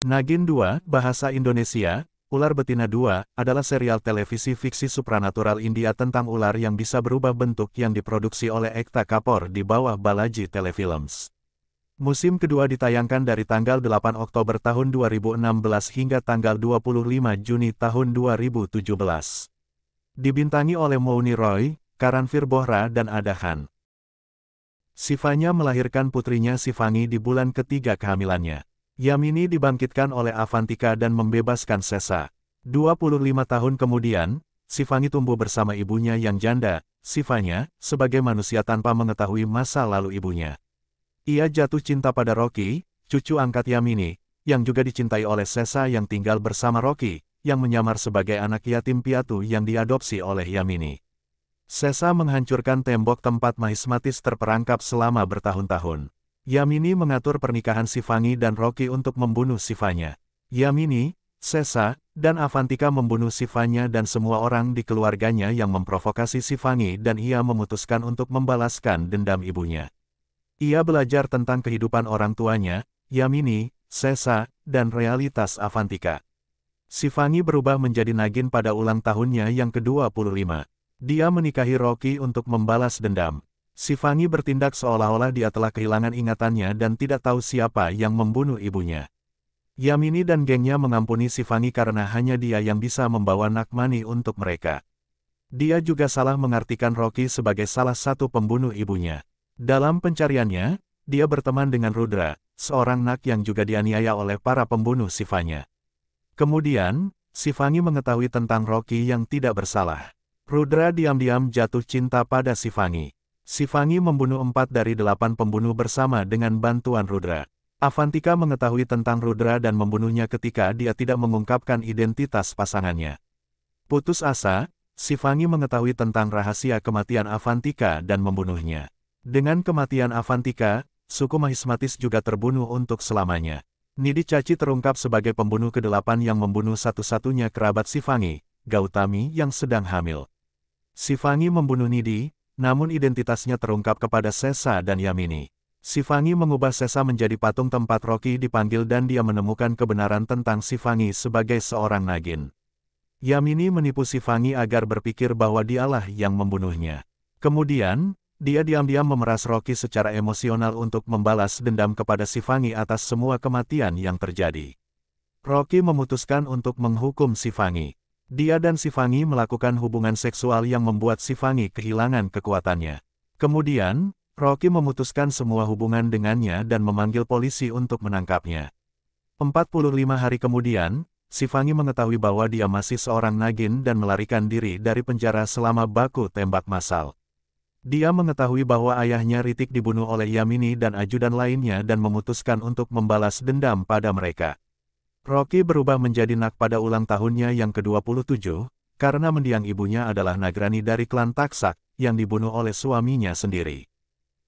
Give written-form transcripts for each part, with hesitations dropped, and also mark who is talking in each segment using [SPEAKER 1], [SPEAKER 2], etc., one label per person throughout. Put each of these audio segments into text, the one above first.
[SPEAKER 1] Nagin 2, Bahasa Indonesia, Ular Betina 2, adalah serial televisi fiksi supranatural India tentang ular yang bisa berubah bentuk yang diproduksi oleh Ekta Kapoor di bawah Balaji Telefilms. Musim kedua ditayangkan dari tanggal 8 Oktober tahun 2016 hingga tanggal 25 Juni tahun 2017. Dibintangi oleh Mouni Roy, Karanvir Bohra dan Ada Khan. Sifanya melahirkan putrinya Sifangi di bulan ketiga kehamilannya. Yamini dibangkitkan oleh Avantika dan membebaskan Sesa. 25 tahun kemudian, Sifangi tumbuh bersama ibunya yang janda, Sifanya, sebagai manusia tanpa mengetahui masa lalu ibunya. Ia jatuh cinta pada Rocky, cucu angkat Yamini, yang juga dicintai oleh Sesa yang tinggal bersama Rocky, yang menyamar sebagai anak yatim piatu yang diadopsi oleh Yamini. Sesa menghancurkan tembok tempat Mahismatis terperangkap selama bertahun-tahun. Yamini mengatur pernikahan Sifangi dan Rocky untuk membunuh Sifanya. Yamini, Sesa, dan Avantika membunuh Sifanya dan semua orang di keluarganya yang memprovokasi Sifangi dan ia memutuskan untuk membalaskan dendam ibunya. Ia belajar tentang kehidupan orang tuanya, Yamini, Sesa, dan realitas Avantika. Sifangi berubah menjadi Nagin pada ulang tahunnya yang ke-25. Dia menikahi Rocky untuk membalas dendam. Sifangi bertindak seolah-olah dia telah kehilangan ingatannya dan tidak tahu siapa yang membunuh ibunya. Yamini dan gengnya mengampuni Sifangi karena hanya dia yang bisa membawa Nagmani untuk mereka. Dia juga salah mengartikan Rocky sebagai salah satu pembunuh ibunya. Dalam pencariannya, dia berteman dengan Rudra, seorang Nag yang juga dianiaya oleh para pembunuh Sifanya. Kemudian, Sifangi mengetahui tentang Rocky yang tidak bersalah. Rudra diam-diam jatuh cinta pada Sifangi. Sifangi membunuh 4 dari 8 pembunuh bersama dengan bantuan Rudra. Avantika mengetahui tentang Rudra dan membunuhnya ketika dia tidak mengungkapkan identitas pasangannya. Putus asa, Sifangi mengetahui tentang rahasia kematian Avantika dan membunuhnya. Dengan kematian Avantika, suku Mahismatis juga terbunuh untuk selamanya. Nidi Chachi terungkap sebagai pembunuh ke-8 yang membunuh satu-satunya kerabat Sifangi, Gautami yang sedang hamil. Sifangi membunuh Nidi, namun identitasnya terungkap kepada Sesa dan Yamini. Sifangi mengubah Sesa menjadi patung tempat Rocky dipanggil dan dia menemukan kebenaran tentang Sifangi sebagai seorang Nagin. Yamini menipu Sifangi agar berpikir bahwa dialah yang membunuhnya. Kemudian, dia diam-diam memeras Rocky secara emosional untuk membalas dendam kepada Sifangi atas semua kematian yang terjadi. Rocky memutuskan untuk menghukum Sifangi. Dia dan Sifangi melakukan hubungan seksual yang membuat Sifangi kehilangan kekuatannya. Kemudian, Rocky memutuskan semua hubungan dengannya dan memanggil polisi untuk menangkapnya. 45 hari kemudian, Sifangi mengetahui bahwa dia masih seorang Nagin dan melarikan diri dari penjara selama baku tembak massal. Dia mengetahui bahwa ayahnya Ritik dibunuh oleh Yamini dan ajudan lainnya dan memutuskan untuk membalas dendam pada mereka. Rocky berubah menjadi Nag pada ulang tahunnya yang ke-27, karena mendiang ibunya adalah Nagrani dari klan Taksak, yang dibunuh oleh suaminya sendiri.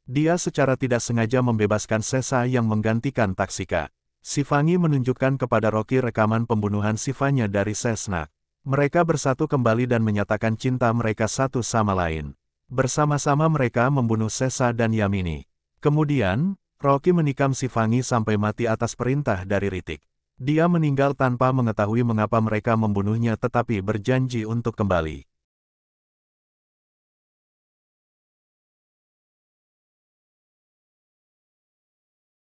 [SPEAKER 1] Dia secara tidak sengaja membebaskan Sesa yang menggantikan Taksika. Sifangi menunjukkan kepada Rocky rekaman pembunuhan Sifanya dari Sesnak. Mereka bersatu kembali dan menyatakan cinta mereka satu sama lain. Bersama-sama mereka membunuh Sesa dan Yamini. Kemudian, Rocky menikam Sifangi sampai mati atas perintah dari Ritik. Dia meninggal tanpa mengetahui mengapa mereka membunuhnya tetapi berjanji untuk kembali.